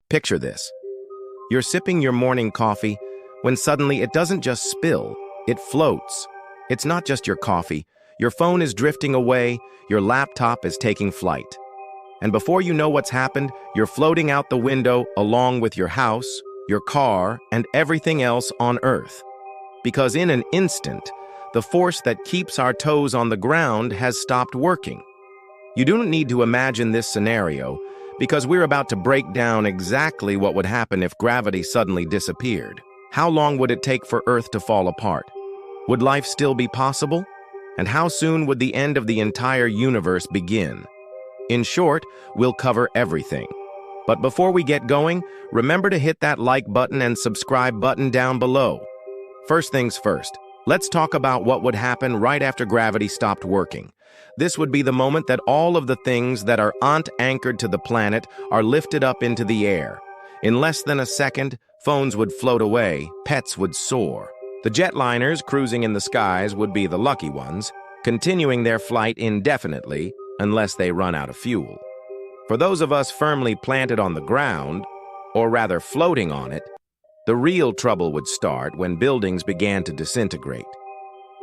Picture this. You're sipping your morning coffee when suddenly it doesn't just spill, it floats. It's not just your coffee. Your phone is drifting away, your laptop is taking flight. And before you know what's happened, you're floating out the window along with your house, your car, and everything else on Earth. Because in an instant, the force that keeps our toes on the ground has stopped working. You don't need to imagine this scenario, because we're about to break down exactly what would happen if gravity suddenly disappeared. How long would it take for Earth to fall apart? Would life still be possible? And how soon would the end of the entire universe begin? In short, we'll cover everything. But before we get going, remember to hit that like button and subscribe button down below. First things first, let's talk about what would happen right after gravity stopped working. This would be the moment that all of the things that are anchored to the planet are lifted up into the air. In less than a second, phones would float away, pets would soar. The jetliners cruising in the skies would be the lucky ones, continuing their flight indefinitely unless they run out of fuel. For those of us firmly planted on the ground, or rather floating on it, the real trouble would start when buildings began to disintegrate.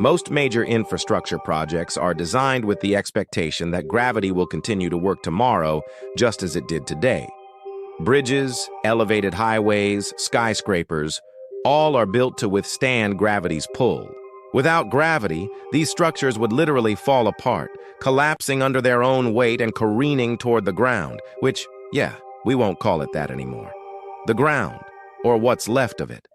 Most major infrastructure projects are designed with the expectation that gravity will continue to work tomorrow just as it did today. Bridges, elevated highways, skyscrapers, all are built to withstand gravity's pull. Without gravity, these structures would literally fall apart, collapsing under their own weight and careening toward the ground, which, we won't call it that anymore. The ground, or what's left of it.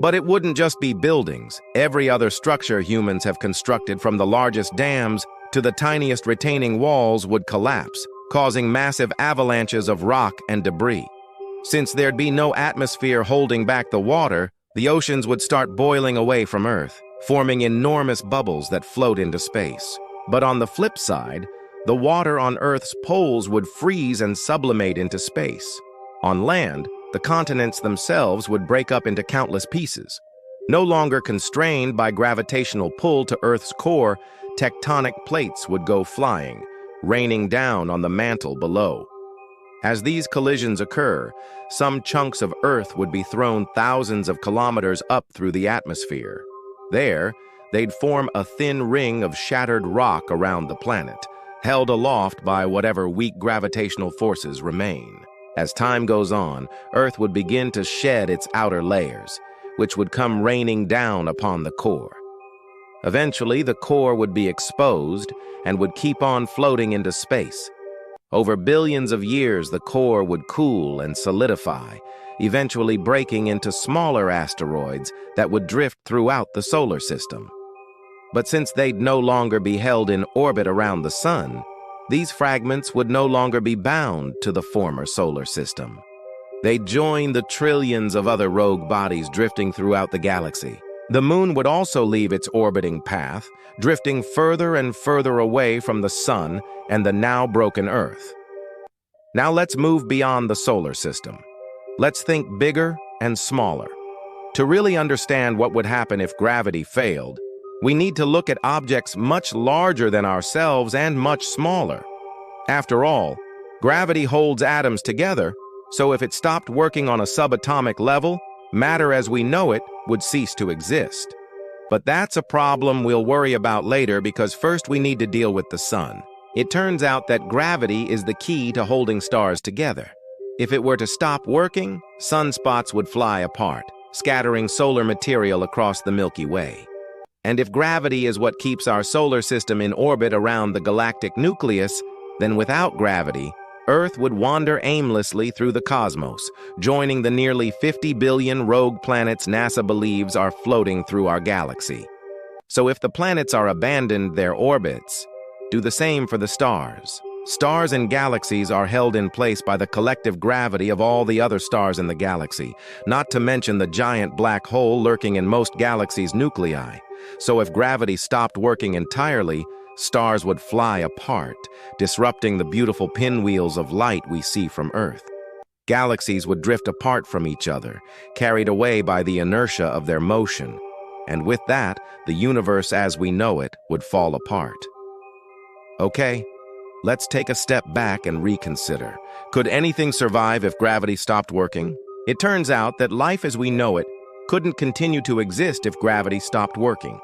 But it wouldn't just be buildings. Every other structure humans have constructed, from the largest dams to the tiniest retaining walls, would collapse, causing massive avalanches of rock and debris. Since there'd be no atmosphere holding back the water, the oceans would start boiling away from Earth, forming enormous bubbles that float into space. But on the flip side, the water on Earth's poles would freeze and sublimate into space. On land, the continents themselves would break up into countless pieces. No longer constrained by gravitational pull to Earth's core, tectonic plates would go flying, raining down on the mantle below. As these collisions occur, some chunks of Earth would be thrown thousands of kilometers up through the atmosphere. There, they'd form a thin ring of shattered rock around the planet, held aloft by whatever weak gravitational forces remain. As time goes on, Earth would begin to shed its outer layers, which would come raining down upon the core. Eventually, the core would be exposed and would keep on floating into space. Over billions of years, the core would cool and solidify, eventually breaking into smaller asteroids that would drift throughout the solar system. But since they'd no longer be held in orbit around the sun, these fragments would no longer be bound to the former solar system. They'd join the trillions of other rogue bodies drifting throughout the galaxy. The moon would also leave its orbiting path, drifting further and further away from the sun and the now broken Earth. Now let's move beyond the solar system. Let's think bigger and smaller. To really understand what would happen if gravity failed, we need to look at objects much larger than ourselves and much smaller. After all, gravity holds atoms together, so if it stopped working on a subatomic level, matter as we know it would cease to exist. But that's a problem we'll worry about later, because first we need to deal with the sun. It turns out that gravity is the key to holding stars together. If it were to stop working, sunspots would fly apart, scattering solar material across the Milky Way. And if gravity is what keeps our solar system in orbit around the galactic nucleus, then without gravity, Earth would wander aimlessly through the cosmos, joining the nearly 50 billion rogue planets NASA believes are floating through our galaxy. So if the planets are abandoned their orbits, do the same for the stars. Stars and galaxies are held in place by the collective gravity of all the other stars in the galaxy, not to mention the giant black hole lurking in most galaxies' nuclei. So if gravity stopped working entirely, stars would fly apart, disrupting the beautiful pinwheels of light we see from Earth. Galaxies would drift apart from each other, carried away by the inertia of their motion. And with that, the universe as we know it would fall apart. Okay, let's take a step back and reconsider. Could anything survive if gravity stopped working? It turns out that life as we know it couldn't continue to exist if gravity stopped working.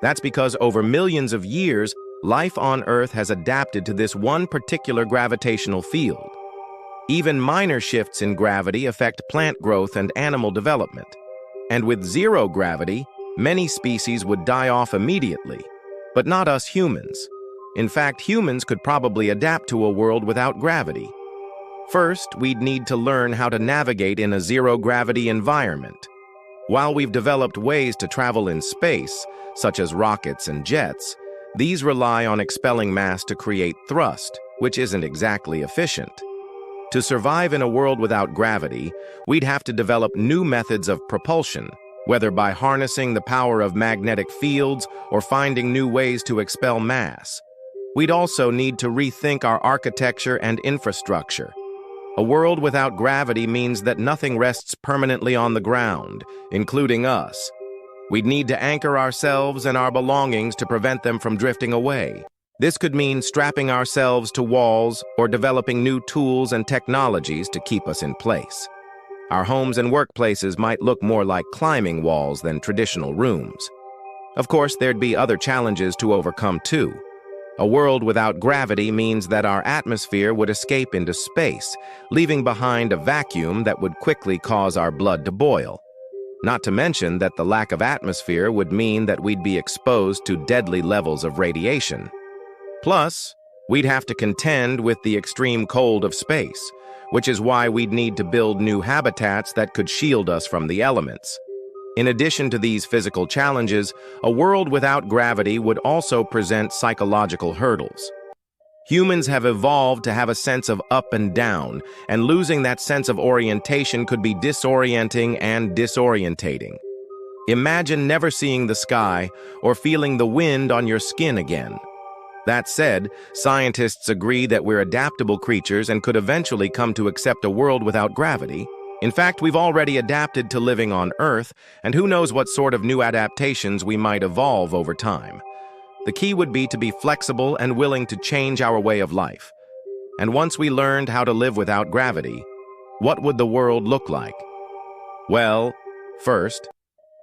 That's because over millions of years, life on Earth has adapted to this one particular gravitational field. Even minor shifts in gravity affect plant growth and animal development. And with zero gravity, many species would die off immediately, but not us humans. In fact, humans could probably adapt to a world without gravity. First, we'd need to learn how to navigate in a zero-gravity environment. While we've developed ways to travel in space, such as rockets and jets, these rely on expelling mass to create thrust, which isn't exactly efficient. To survive in a world without gravity, we'd have to develop new methods of propulsion, whether by harnessing the power of magnetic fields or finding new ways to expel mass. We'd also need to rethink our architecture and infrastructure. A world without gravity means that nothing rests permanently on the ground, including us. We'd need to anchor ourselves and our belongings to prevent them from drifting away. This could mean strapping ourselves to walls or developing new tools and technologies to keep us in place. Our homes and workplaces might look more like climbing walls than traditional rooms. Of course, there'd be other challenges to overcome too. A world without gravity means that our atmosphere would escape into space, leaving behind a vacuum that would quickly cause our blood to boil. Not to mention that the lack of atmosphere would mean that we'd be exposed to deadly levels of radiation. Plus, we'd have to contend with the extreme cold of space, which is why we'd need to build new habitats that could shield us from the elements. In addition to these physical challenges, a world without gravity would also present psychological hurdles. Humans have evolved to have a sense of up and down, and losing that sense of orientation could be disorienting and disorientating. Imagine never seeing the sky or feeling the wind on your skin again. That said, scientists agree that we're adaptable creatures and could eventually come to accept a world without gravity. In fact, we've already adapted to living on Earth, and who knows what sort of new adaptations we might evolve over time. The key would be to be flexible and willing to change our way of life. And once we learned how to live without gravity, what would the world look like? Well, first,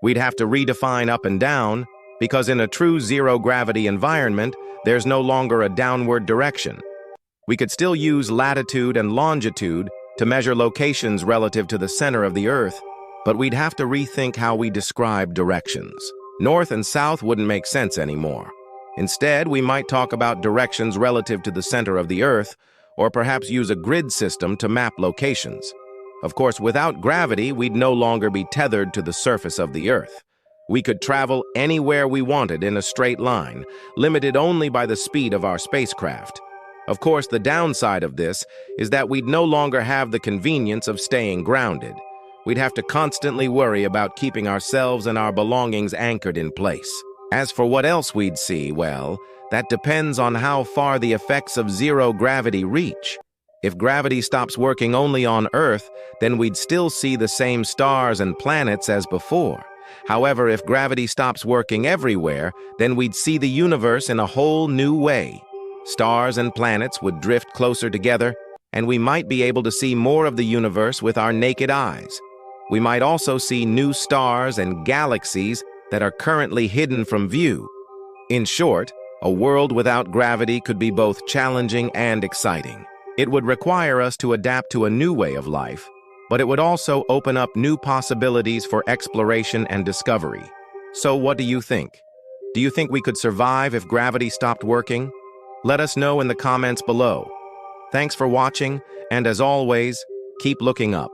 we'd have to redefine up and down, because in a true zero-gravity environment, there's no longer a downward direction. We could still use latitude and longitude to measure locations relative to the center of the Earth, but we'd have to rethink how we describe directions. North and south wouldn't make sense anymore. Instead, we might talk about directions relative to the center of the Earth, or perhaps use a grid system to map locations. Of course, without gravity, we'd no longer be tethered to the surface of the Earth. We could travel anywhere we wanted in a straight line, limited only by the speed of our spacecraft. Of course, the downside of this is that we'd no longer have the convenience of staying grounded. We'd have to constantly worry about keeping ourselves and our belongings anchored in place. As for what else we'd see, well, that depends on how far the effects of zero gravity reach. If gravity stops working only on Earth, then we'd still see the same stars and planets as before. However, if gravity stops working everywhere, then we'd see the universe in a whole new way. Stars and planets would drift closer together, and we might be able to see more of the universe with our naked eyes. We might also see new stars and galaxies that are currently hidden from view. In short, a world without gravity could be both challenging and exciting. It would require us to adapt to a new way of life, but it would also open up new possibilities for exploration and discovery. So what do you think? Do you think we could survive if gravity stopped working? Let us know in the comments below. Thanks for watching, and as always, keep looking up.